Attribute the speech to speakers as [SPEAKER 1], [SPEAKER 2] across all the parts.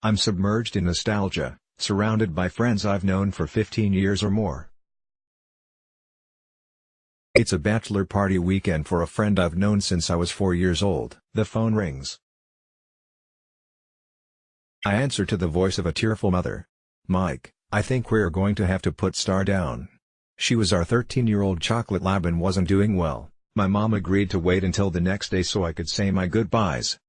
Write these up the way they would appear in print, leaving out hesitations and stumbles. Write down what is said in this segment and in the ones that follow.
[SPEAKER 1] I'm submerged in nostalgia, surrounded by friends I've known for 15 years or more. It's a bachelor party weekend for a friend I've known since I was 4 years old. The phone rings. I answer to the voice of a tearful mother. "Mike, I think we're going to have to put Star down. She was our 13-year-old chocolate lab and wasn't doing well." My mom agreed to wait until the next day so I could say my goodbyes.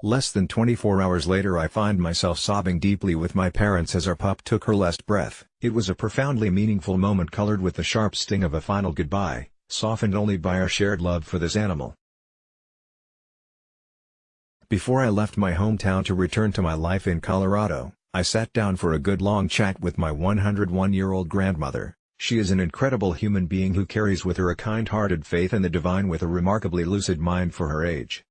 [SPEAKER 1] Less than 24 hours later I find myself sobbing deeply with my parents as our pup took her last breath. It was a profoundly meaningful moment colored with the sharp sting of a final goodbye, softened only by our shared love for this animal. Before I left my hometown to return to my life in Colorado, I sat down for a good long chat with my 101-year-old grandmother. She is an incredible human being who carries with her a kind-hearted faith in the divine with a remarkably lucid mind for her age.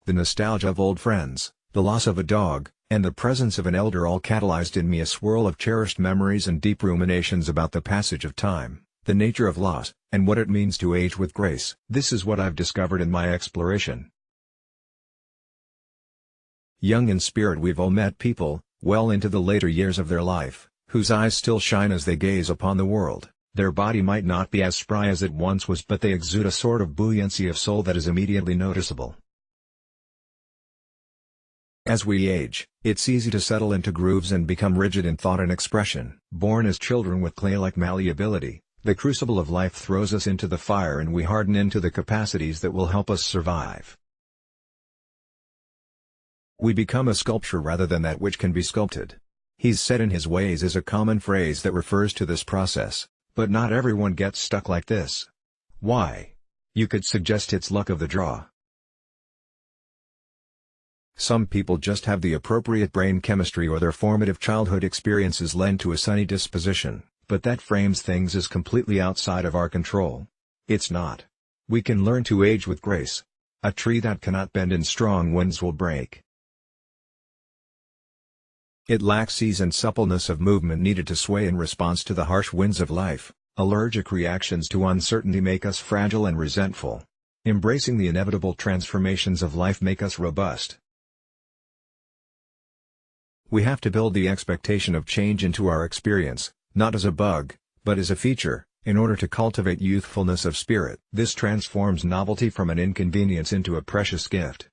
[SPEAKER 1] The nostalgia of old friends, the loss of a dog, and the presence of an elder all catalyzed in me a swirl of cherished memories and deep ruminations about the passage of time, the nature of loss, and what it means to age with grace. This is what I've discovered in my exploration. Young in spirit, we've all met people, well into the later years of their life, whose eyes still shine as they gaze upon the world. Their body might not be as spry as it once was, but they exude a sort of buoyancy of soul that is immediately noticeable. As we age, it's easy to settle into grooves and become rigid in thought and expression. Born as children with clay-like malleability, the crucible of life throws us into the fire and we harden into the capacities that will help us survive. We become a sculpture rather than that which can be sculpted. "He's set in his ways" is a common phrase that refers to this process, but not everyone gets stuck like this. Why? You could suggest it's luck of the draw. Some people just have the appropriate brain chemistry or their formative childhood experiences lend to a sunny disposition, but that frames things as completely outside of our control. It's not. We can learn to age with grace. A tree that cannot bend in strong winds will break. It lacks ease and suppleness of movement needed to sway in response to the harsh winds of life. Allergic reactions to uncertainty make us fragile and resentful. Embracing the inevitable transformations of life make us robust. We have to build the expectation of change into our experience, not as a bug, but as a feature, in order to cultivate youthfulness of spirit. This transforms novelty from an inconvenience into a precious gift.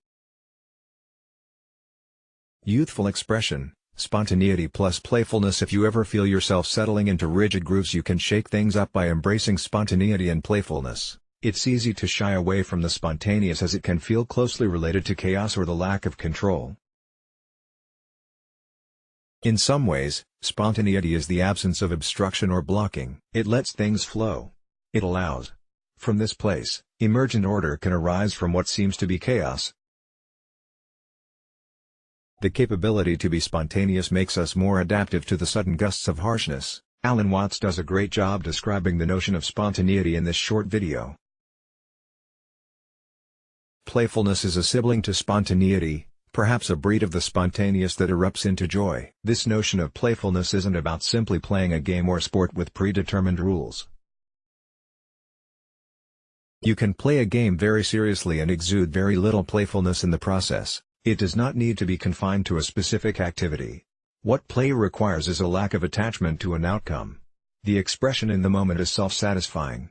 [SPEAKER 1] Youthful expression, spontaneity plus playfulness. If you ever feel yourself settling into rigid grooves, you can shake things up by embracing spontaneity and playfulness. It's easy to shy away from the spontaneous as it can feel closely related to chaos or the lack of control. In some ways, spontaneity is the absence of obstruction or blocking. It lets things flow. It allows. From this place, emergent order can arise from what seems to be chaos. The capability to be spontaneous makes us more adaptive to the sudden gusts of harshness. Alan Watts does a great job describing the notion of spontaneity in this short video. Playfulness is a sibling to spontaneity, perhaps a breed of the spontaneous that erupts into joy. This notion of playfulness isn't about simply playing a game or sport with predetermined rules. You can play a game very seriously and exude very little playfulness in the process. It does not need to be confined to a specific activity. What play requires is a lack of attachment to an outcome. The expression in the moment is self-satisfying.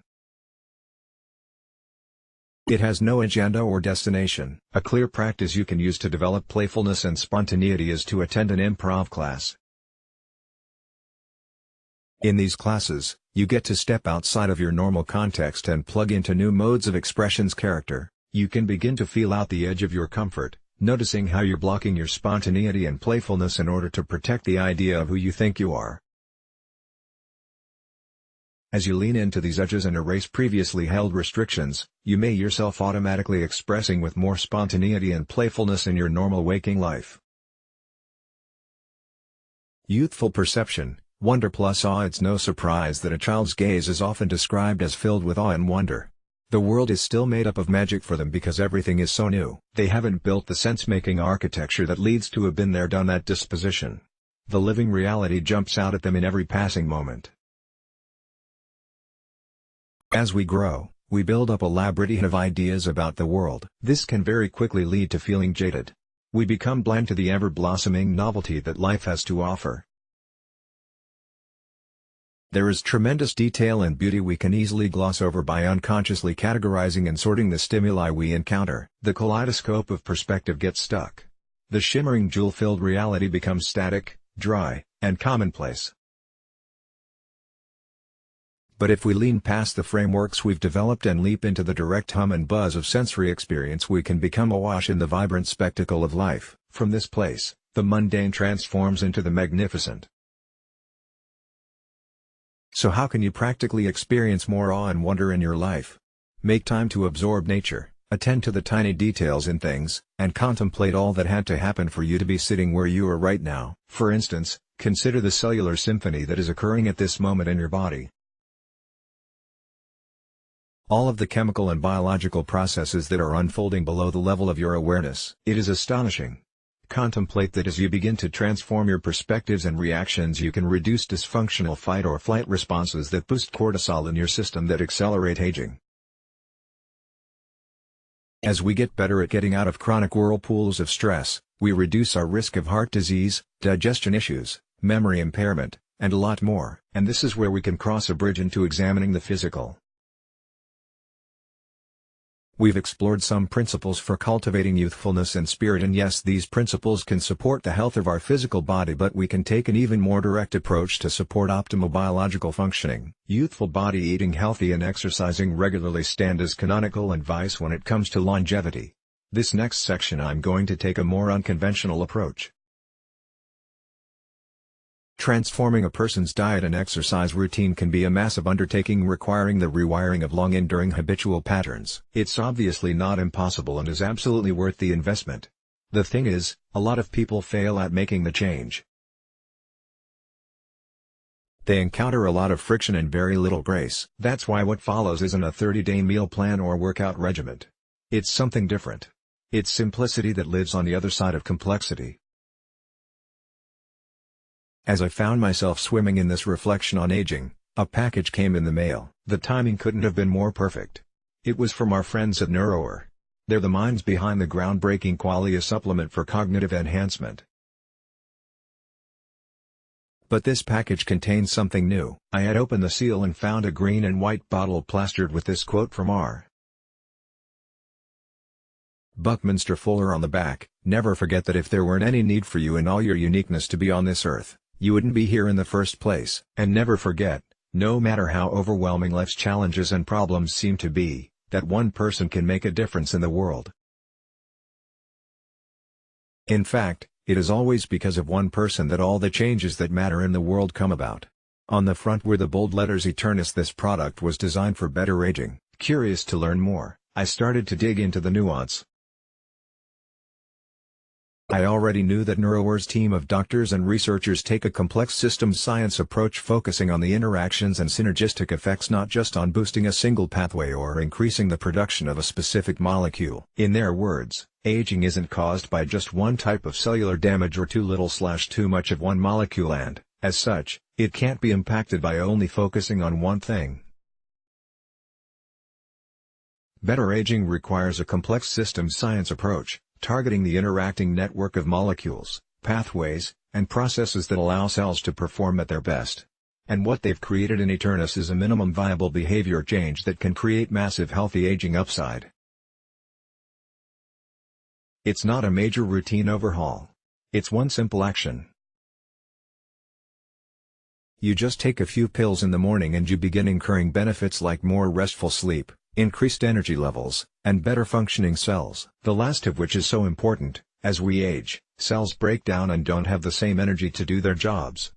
[SPEAKER 1] It has no agenda or destination. A clear practice you can use to develop playfulness and spontaneity is to attend an improv class. In these classes, you get to step outside of your normal context and plug into new modes of expression's character. You can begin to feel out the edge of your comfort, noticing how you're blocking your spontaneity and playfulness in order to protect the idea of who you think you are. As you lean into these edges and erase previously held restrictions, you may yourself automatically expressing with more spontaneity and playfulness in your normal waking life. Youthful perception, wonder plus awe. It's no surprise that a child's gaze is often described as filled with awe and wonder. The world is still made up of magic for them because everything is so new. They haven't built the sense-making architecture that leads to a been there done that disposition. The living reality jumps out at them in every passing moment. As we grow, We build up a labyrinth of ideas about the world. This can very quickly lead to feeling jaded. We become blind to the ever-blossoming novelty that life has to offer. There is tremendous detail and beauty we can easily gloss over by unconsciously categorizing and sorting the stimuli we encounter. The kaleidoscope of perspective gets stuck. The shimmering jewel-filled reality becomes static, dry, and commonplace. But if we lean past the frameworks we've developed and leap into the direct hum and buzz of sensory experience, we can become awash in the vibrant spectacle of life. From this place, the mundane transforms into the magnificent. So how can you practically experience more awe and wonder in your life? Make time to absorb nature, attend to the tiny details in things, and contemplate all that had to happen for you to be sitting where you are right now. For instance, consider the cellular symphony that is occurring at this moment in your body. All of the chemical and biological processes that are unfolding below the level of your awareness. It is astonishing. Contemplate that as you begin to transform your perspectives and reactions, you can reduce dysfunctional fight or flight responses that boost cortisol in your system that accelerate aging. As we get better at getting out of chronic whirlpools of stress, we reduce our risk of heart disease, digestion issues, memory impairment, and a lot more. And this is where we can cross a bridge into examining the physical. We've explored some principles for cultivating youthfulness and spirit, and yes, these principles can support the health of our physical body, but we can take an even more direct approach to support optimal biological functioning. Youthful body, eating healthy and exercising regularly stand as canonical advice when it comes to longevity. This next section I'm going to take a more unconventional approach. Transforming a person's diet and exercise routine can be a massive undertaking requiring the rewiring of long-enduring habitual patterns. It's obviously not impossible and is absolutely worth the investment. The thing is, a lot of people fail at making the change. They encounter a lot of friction and very little grace. That's why what follows isn't a 30-day meal plan or workout regimen. It's something different. It's simplicity that lives on the other side of complexity. As I found myself swimming in this reflection on aging, a package came in the mail. The timing couldn't have been more perfect. It was from our friends at NeuroWare. They're the minds behind the groundbreaking Qualia supplement for cognitive enhancement. But this package contained something new. I had opened the seal and found a green and white bottle plastered with this quote from R. Buckminster Fuller on the back: "Never forget that if there weren't any need for you in all your uniqueness to be on this earth, you wouldn't be here in the first place." And never forget, no matter how overwhelming life's challenges and problems seem to be, that one person can make a difference in the world. In fact, it is always because of one person that all the changes that matter in the world come about. On the front were the bold letters Eternis. This product was designed for better aging. Curious to learn more, I started to dig into the nuance. I already knew that NeuroWare's team of doctors and researchers take a complex systems science approach, focusing on the interactions and synergistic effects, not just on boosting a single pathway or increasing the production of a specific molecule. In their words, aging isn't caused by just one type of cellular damage or too little/too much of one molecule, and, as such, it can't be impacted by only focusing on one thing. Better aging requires a complex systems science approach, targeting the interacting network of molecules, pathways, and processes that allow cells to perform at their best. And what they've created in Eternis is a minimum viable behavior change that can create massive healthy aging upside. It's not a major routine overhaul. It's one simple action. You just take a few pills in the morning and you begin incurring benefits like more restful sleep, increased energy levels, and better functioning cells. The last of which is so important. As we age, cells break down and don't have the same energy to do their jobs.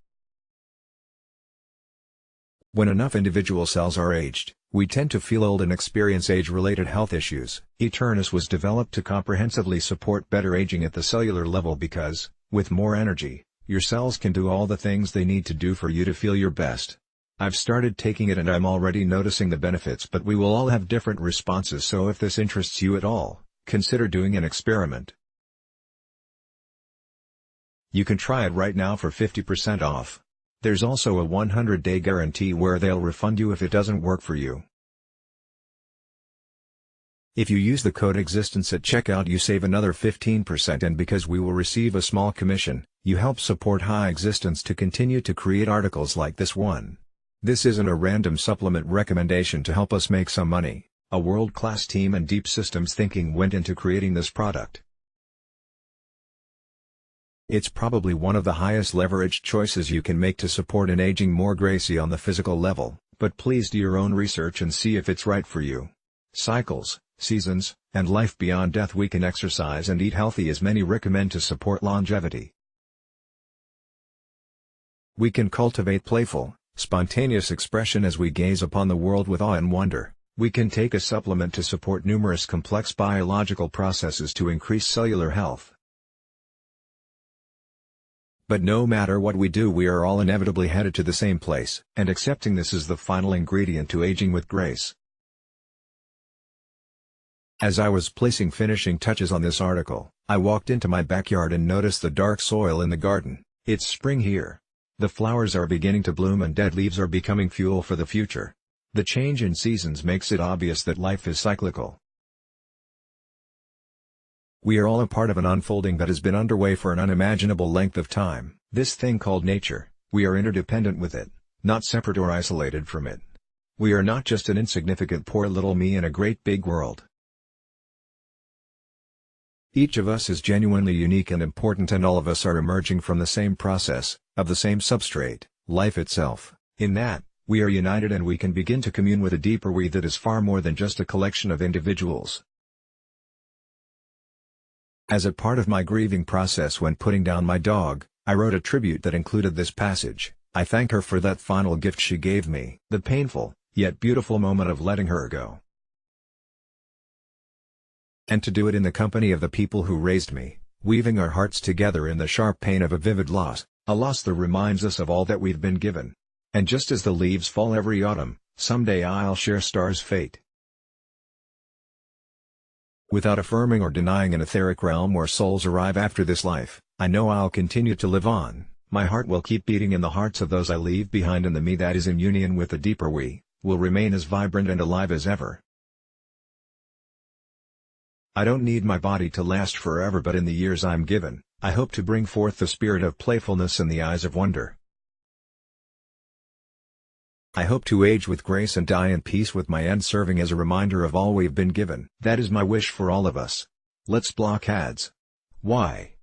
[SPEAKER 1] When enough individual cells are aged, we tend to feel old and experience age-related health issues. Eternis was developed to comprehensively support better aging at the cellular level because, with more energy, your cells can do all the things they need to do for you to feel your best. I've started taking it and I'm already noticing the benefits, but we will all have different responses, so if this interests you at all, consider doing an experiment. You can try it right now for 50% off. There's also a 100-day guarantee where they'll refund you if it doesn't work for you. If you use the code EXISTENCE at checkout you save another 15%, and because we will receive a small commission, you help support High Existence to continue to create articles like this one. This isn't a random supplement recommendation to help us make some money. A world-class team and deep systems thinking went into creating this product. It's probably one of the highest leveraged choices you can make to support an aging more Gracey on the physical level, but please do your own research and see if it's right for you. Cycles, seasons, and life beyond death. We can exercise and eat healthy as many recommend to support longevity. We can cultivate playful, spontaneous expression as we gaze upon the world with awe and wonder. We can take a supplement to support numerous complex biological processes to increase cellular health. But no matter what we do, we are all inevitably headed to the same place, and accepting this is the final ingredient to aging with grace. As I was placing finishing touches on this article, I walked into my backyard and noticed the dark soil in the garden. It's spring here. The flowers are beginning to bloom and dead leaves are becoming fuel for the future. The change in seasons makes it obvious that life is cyclical. We are all a part of an unfolding that has been underway for an unimaginable length of time. This thing called nature, we are interdependent with it, not separate or isolated from it. We are not just an insignificant poor little me in a great big world. Each of us is genuinely unique and important, and all of us are emerging from the same process, of the same substrate, life itself. In that, we are united and we can begin to commune with a deeper we that is far more than just a collection of individuals. As a part of my grieving process when putting down my dog, I wrote a tribute that included this passage. I thank her for that final gift she gave me. The painful, yet beautiful moment of letting her go. And to do it in the company of the people who raised me, weaving our hearts together in the sharp pain of a vivid loss, a loss that reminds us of all that we've been given. And just as the leaves fall every autumn, someday I'll share Star's fate. Without affirming or denying an etheric realm where souls arrive after this life, I know I'll continue to live on. My heart will keep beating in the hearts of those I leave behind, and the me that is in union with the deeper we, will remain as vibrant and alive as ever. I don't need my body to last forever, but in the years I'm given, I hope to bring forth the spirit of playfulness and the eyes of wonder. I hope to age with grace and die in peace with my end, serving as a reminder of all we've been given. That is my wish for all of us. Let's block ads. Why?